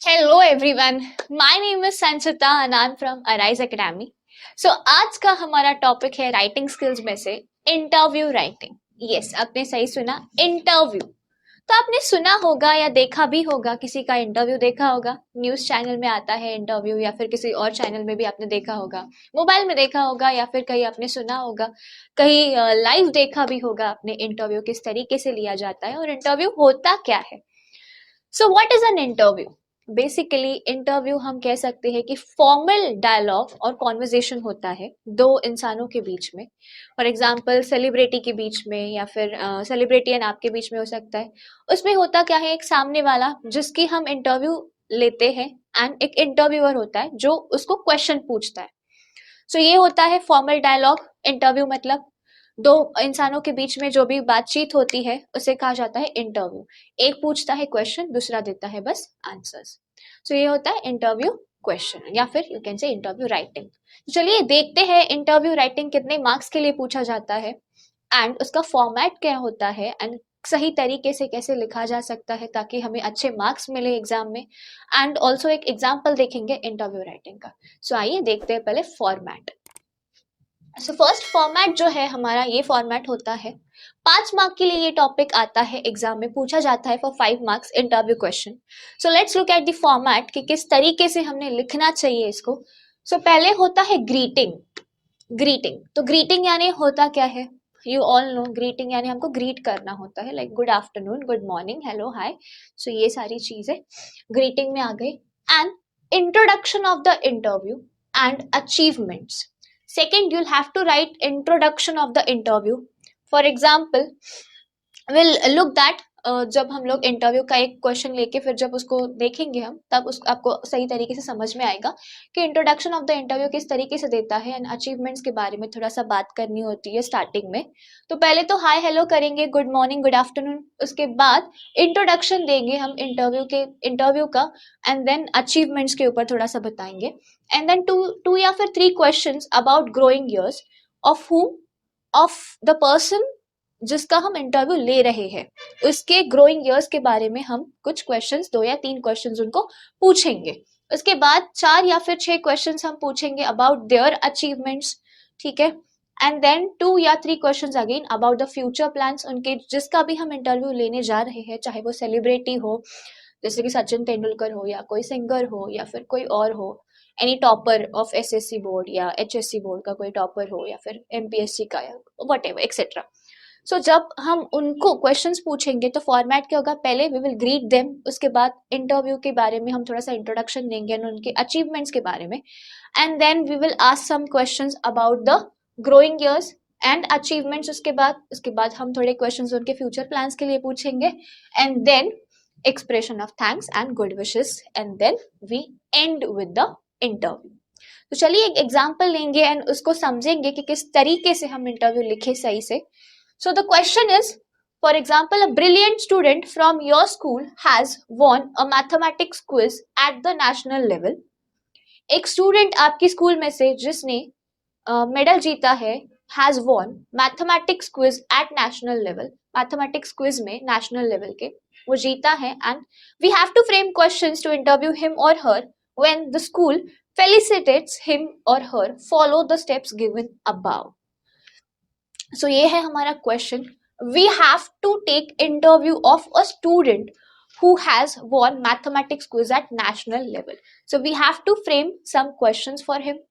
Hello everyone, my name is Sanchita and I'm from Arise Academy. So आज का हमारा topic है writing skills में से इंटरव्यू राइटिंग. यस, आपने सही सुना, इंटरव्यू. तो आपने सुना होगा या देखा भी होगा, किसी का इंटरव्यू देखा होगा. न्यूज चैनल में आता है इंटरव्यू, या फिर किसी और चैनल में भी आपने देखा होगा, मोबाइल में देखा होगा, या फिर कहीं आपने सुना होगा, कहीं लाइव देखा भी होगा आपने इंटरव्यू किस तरीके से लिया जाता है और इंटरव्यू होता क्या है. So what is an interview? Basically interview हम कह सकते हैं कि फॉर्मल डायलॉग और कॉन्वर्जेशन होता है दो इंसानों के बीच में. फॉर एग्जांपल सेलिब्रिटी के बीच में, या फिर सेलिब्रिटी एंड आपके बीच में हो सकता है. उसमें होता क्या है, एक सामने वाला जिसकी हम इंटरव्यू लेते हैं एंड एक इंटरव्यूअर होता है जो उसको क्वेश्चन पूछता है. सो ये होता है फॉर्मल डायलॉग. इंटरव्यू मतलब दो इंसानों के बीच में जो भी बातचीत होती है उसे कहा जाता है इंटरव्यू. एक पूछता है क्वेश्चन, दूसरा देता है बस आंसर्स. सो ये होता है इंटरव्यू क्वेश्चन, या फिर you can say interview writing. तो चलिए देखते हैं इंटरव्यू राइटिंग कितने मार्क्स के लिए पूछा जाता है एंड उसका फॉर्मेट क्या होता है एंड सही तरीके से कैसे लिखा जा सकता है ताकि हमें अच्छे मार्क्स मिले एग्जाम में. एंड ऑल्सो एक एग्जाम्पल देखेंगे इंटरव्यू राइटिंग का. सो आइए देखते हैं पहले फॉर्मेट. सो फर्स्ट फॉर्मेट जो है हमारा, ये फॉर्मेट होता है 5 मार्क के लिए. ये टॉपिक आता है एग्जाम में, पूछा जाता है for 5 marks interview question. So let's look at the format कि किस तरीके से हमने लिखना चाहिए इसको. सो पहले होता है ग्रीटिंग. ग्रीटिंग, तो ग्रीटिंग यानी होता क्या है, यू ऑल नो. ग्रीटिंग यानी हमको ग्रीट करना होता है, like good afternoon, good morning, hello, hi. So ये सारी चीजें ग्रीटिंग में आ गई. And introduction of the interview and achievements. Second, you'll have to write introduction of the interview. For example, we'll look that जब हम लोग इंटरव्यू का एक क्वेश्चन लेके फिर जब उसको देखेंगे हम, तब उस आपको सही तरीके से समझ में आएगा कि इंट्रोडक्शन ऑफ द इंटरव्यू किस तरीके से देता है. एंड अचीवमेंट्स के बारे में थोड़ा सा बात करनी होती है स्टार्टिंग में. तो पहले तो हाय हेलो करेंगे, गुड मॉर्निंग, गुड आफ्टरनून. उसके बाद इंट्रोडक्शन देंगे हम इंटरव्यू का. एंड देन अचीवमेंट्स के ऊपर थोड़ा सा बताएंगे. एंड देन टू या फिर 3 questions about growing years of whom, of the person जिसका हम इंटरव्यू ले रहे हैं, उसके ग्रोइंग ईयर्स के बारे में हम कुछ क्वेश्चंस, 2 या 3 क्वेश्चंस उनको पूछेंगे. उसके बाद 4 या फिर 6 क्वेश्चंस हम पूछेंगे अबाउट देयर अचीवमेंट्स. ठीक है. एंड देन 2 या 3 questions again about the future plans, उनके जिसका भी हम इंटरव्यू लेने जा रहे हैं, चाहे वो सेलिब्रिटी हो जैसे कि सचिन तेंदुलकर हो, या कोई सिंगर हो, या फिर कोई और हो, any topper of SSC board या एचएससी बोर्ड का कोई टॉपर हो, या फिर एमपीएससी का, या व्हाटएवर एक्सेट्रा. सो जब हम उनको क्वेश्चंस पूछेंगे तो फॉर्मेट क्या होगा, पहले वी विल ग्रीट देम, उसके बाद इंटरव्यू के बारे में हम थोड़ा सा इंट्रोडक्शन देंगे और उनके अचीवमेंट्स के बारे में. And then we will ask some questions about the growing years and achievements. उसके बाद हम थोड़े क्वेश्चंस उनके फ्यूचर प्लान्स के लिए पूछेंगे. And then expression of thanks and good wishes. And then we end with the interview. तो चलिए एक एग्जाम्पल लेंगे एंड उसको समझेंगे कि किस तरीके से हम इंटरव्यू लिखे सही से. So the question is, for example, a brilliant student from your school has won a mathematics quiz at the national level. एक स्टूडेंट आपकी स्कूल में से जिसने मेडल जीता है, has won mathematics quiz at national level. Mathematics quiz में national level के वो जीता है. And we have to frame questions to interview him or her when the school felicitates him or her. Follow the steps given above. So ये है हमारा question. We have to take interview of a student who has won mathematics quiz at national level. So we have to frame some questions for him.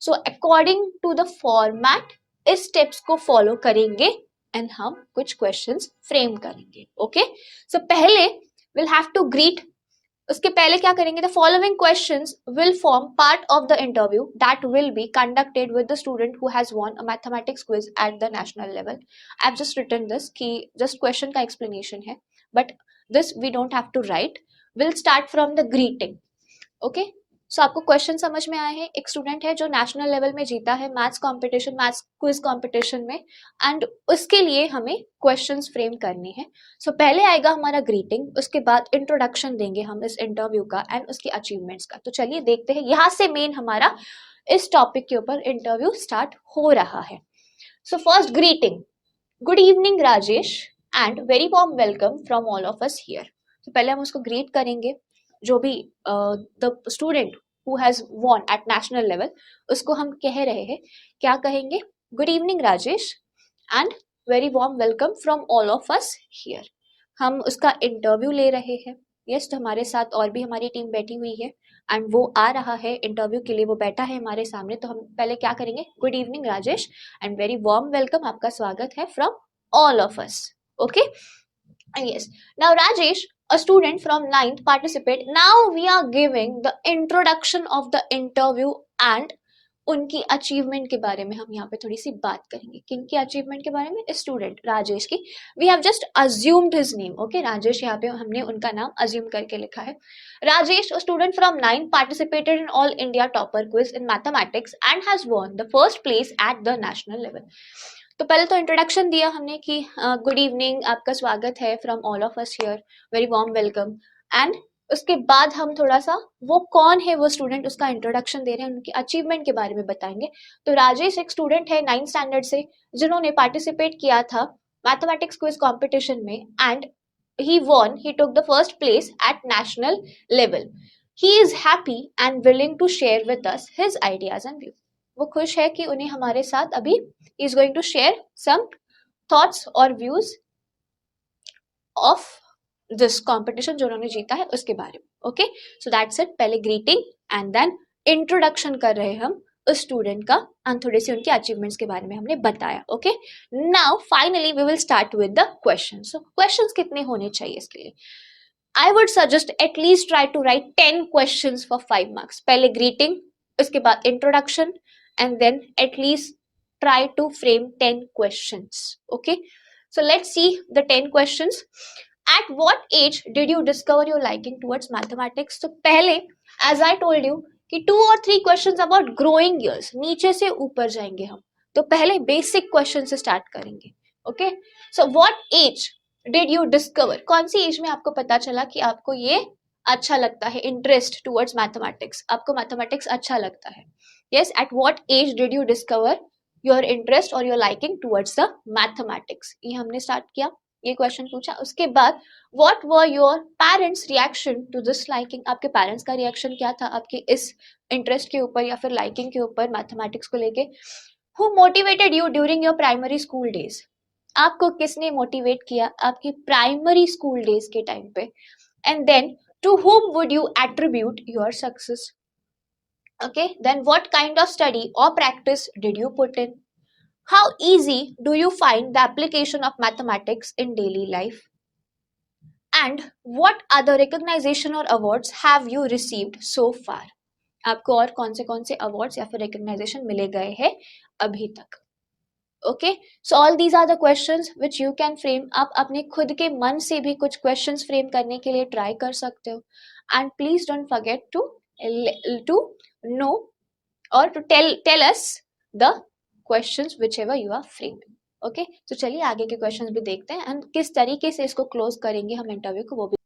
So according to the format, इस steps को follow करेंगे and हम कुछ questions frame करेंगे. Okay? So पहले we'll have to greet. उसके पहले क्या करेंगे, the following questions will form part of the interview that will be conducted with the student who has won a mathematics quiz at the national level. I have just written this कि just question का explanation है, but this we don't have to write. Will start from the greeting. Okay. So आपको question समझ में आए हैं. एक student है जो नेशनल लेवल में जीता है मैथ्स क्विज कॉम्पिटिशन में, एंड उसके लिए हमें क्वेश्चंस फ्रेम करने हैं. सो पहले आएगा हमारा ग्रीटिंग, उसके बाद इंट्रोडक्शन देंगे हम इस इंटरव्यू का एंड उसकी अचीवमेंट्स का. तो चलिए देखते हैं, यहाँ से मेन हमारा इस टॉपिक के ऊपर इंटरव्यू स्टार्ट हो रहा है. So first greeting. Good evening Rajesh and very warm welcome from all of us here. तो पहले हम उसको ग्रीट करेंगे. जो भी the student who has won at national level, उसको हम कह रहे हैं, क्या कहेंगे? Good evening Rajesh and very warm welcome from all of us here. हम उसका इंटरव्यू ले रहे हैं। यस, तो हमारे साथ और भी हमारी टीम बैठी हुई है एंड वो आ रहा है इंटरव्यू के लिए, वो बैठा है हमारे सामने। तो हम पहले क्या करेंगे? Good evening Rajesh and very warm welcome, आपका स्वागत है from all of us. Okay, and yes, now Rajesh, a student from ninth participate. Now we are giving the introduction of the interview and उनकी अचीवमेंट के बारे में हम यहाँ पे थोड़ी सी बात करेंगे। किनकी अचीवमेंट के बारे में? स्टूडेंट राजेश की। We have just assumed his name. Okay, Rajesh यहाँ पे हमने उनका नाम अज्यूम करके लिखा है। Rajesh, student from 9 participated in all India topper quiz in mathematics and has won the first place at the national level. तो पहले तो इंट्रोडक्शन दिया हमने कि गुड इवनिंग, आपका स्वागत है from all of us here, very warm welcome. And उसके बाद हम थोड़ा सा वो कौन है वो स्टूडेंट, उसका इंट्रोडक्शन दे रहे हैं, उनकी अचीवमेंट के बारे में बताएंगे। तो राजेश एक स्टूडेंट है 9th स्टैंडर्ड से, जिन्होंने पार्टिसिपेट किया था मैथमेटिक्स क्विज कॉम्पिटिशन में and he took the first place at national level. He is happy and willing to share with us his ideas and views. वो खुश है कि उन्हें हमारे साथ अभी is going to share some thoughts और views of this competition जो उन्होंने जीता है उसके बारे में। Okay, so that's it. पहले ग्रीटिंग एंड देन इंट्रोडक्शन कर रहे हैं हम उस स्टूडेंट का एंड थोड़ी सी उनके अचीवमेंट्स के बारे में हमने बताया। Okay, now finally we will start with the question. So questions कितने होने चाहिए इसके लिए? I would suggest at least try to write 10 questions for 5 marks. पहले greeting, उसके बाद introduction, and then at least try to frame 10 questions. Okay, so let's see the 10 questions. At what age did you discover your liking towards mathematics? So पहले, as I told you, कि 2 or 3 questions about growing years, नीचे से ऊपर जाएंगे हम। तो पहले basic question से start करेंगे। Okay, so what age did you discover, कौन सी एज में आपको पता चला कि आपको ये अच्छा लगता है, इंटरेस्ट टुवर्ड्स मैथमेटिक्स, आपको मैथमेटिक्स अच्छा लगता है? Yes, at what age did you discover your interest or your liking towards the mathematics? ये हमने स्टार्ट किया, ये क्वेश्चन पूछा। उसके बाद what were your parents reaction to this liking, आपके पेरेंट्स का रिएक्शन क्या था आपके इस इंटरेस्ट के ऊपर या फिर लाइकिंग के ऊपर मैथमेटिक्स को लेके? Who motivated you during your primary school days, आपको किसने मोटिवेट किया आपकी प्राइमरी स्कूल डेज के टाइम पे? And then to whom would you attribute your success? Okay, then what kind of study or practice did you put in? How easy do you find the application of mathematics in daily life? And what other recognition or awards have you received so far? आपको और कौन से awards या फिर recognisation मिले गए हैं अभी तक? Okay, so all these are the questions which you can frame. आप अपने खुद के मन से भी कुछ क्वेश्चंस फ्रेम करने के लिए ट्राई कर सकते हो and please don't forget to know or to tell us the questions which ever you are framing. Okay, तो चलिए आगे के क्वेश्चंस भी देखते हैं एंड किस तरीके से इसको क्लोज करेंगे हम इंटरव्यू को, वो भी।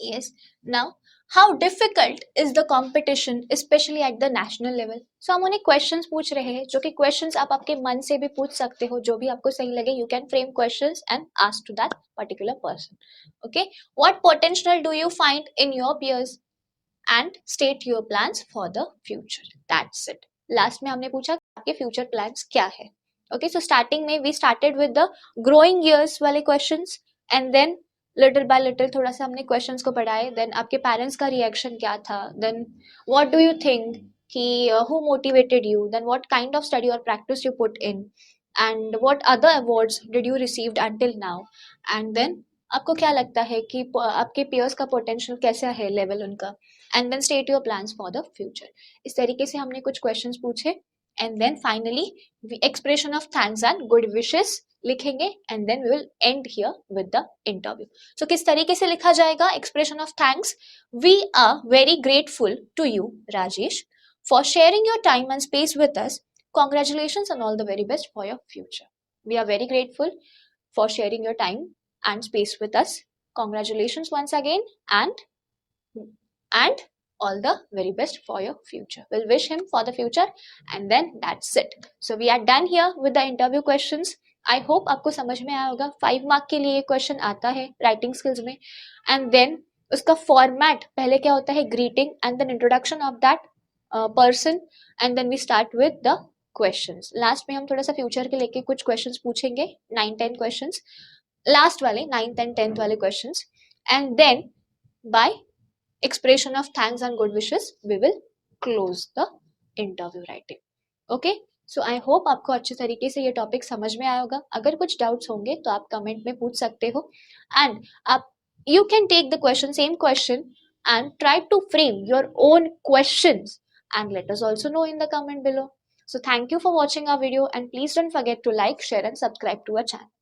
Yes, now how difficult is the competition especially at the national level? So हम उन्हें questions पूछ रहे हैं, जो कि questions आप आपके मन से भी पूछ सकते हो, जो भी आपको सही लगे। You can frame questions and ask to that particular person. Okay, what potential do you find in your peers and state your plans for the future? That's it. Last में हमने पूछा आपके future plans क्या है। Okay, so starting में we started with the growing years वाले questions and then little bye little थोड़ा सा हमने क्वेश्चंस को पढ़ाए। देन आपके पेरेंट्स का रिएक्शन क्या था, then what do you think कि who motivated you, then what kind of study or practice you put in and what other awards did you received until now, and then आपको क्या लगता है कि आपके पीयर्स का पोटेंशियल कैसा है, लेवल उनका, and then state your plans for the future. इस तरीके से हमने कुछ क्वेश्चंस पूछे and then finally expression of thanks and good wishes लिखेंगे and then we will end here with the interview. So किस तरीके से लिखा जाएगा expression of thanks? We are very grateful to you Rajesh for sharing your time and space with us, congratulations and all the very best for your future. We are very grateful for sharing your time and space with us, congratulations once again and all the very best for your future. We'll wish him for the future and then that's it. So we are done here with the interview questions. I hope आपको समझ में आया होगा। 5 mark के लिए question आता है writing skills में एंड देन उसका फॉर्मेट पहले क्या होता है, greeting and then introduction of that person and then we start with the questions. Last में हम थोड़ा सा फ्यूचर के लेके कुछ क्वेश्चंस पूछेंगे, 9-10 क्वेश्चंस, लास्ट वाले 9th and 10th वाले questions, and then by expression of thanks and good wishes we will close the interview writing. Okay, so I hope आपको अच्छे तरीके से ये टॉपिक समझ में आया होगा। अगर कुछ डाउट्स होंगे तो आप कमेंट में पूछ सकते हो, एंड आप you can take the question, same question, and try to frame your own questions and let us also know in the comment below. So thank you for watching our video, and please don't forget to like, share and subscribe to our channel.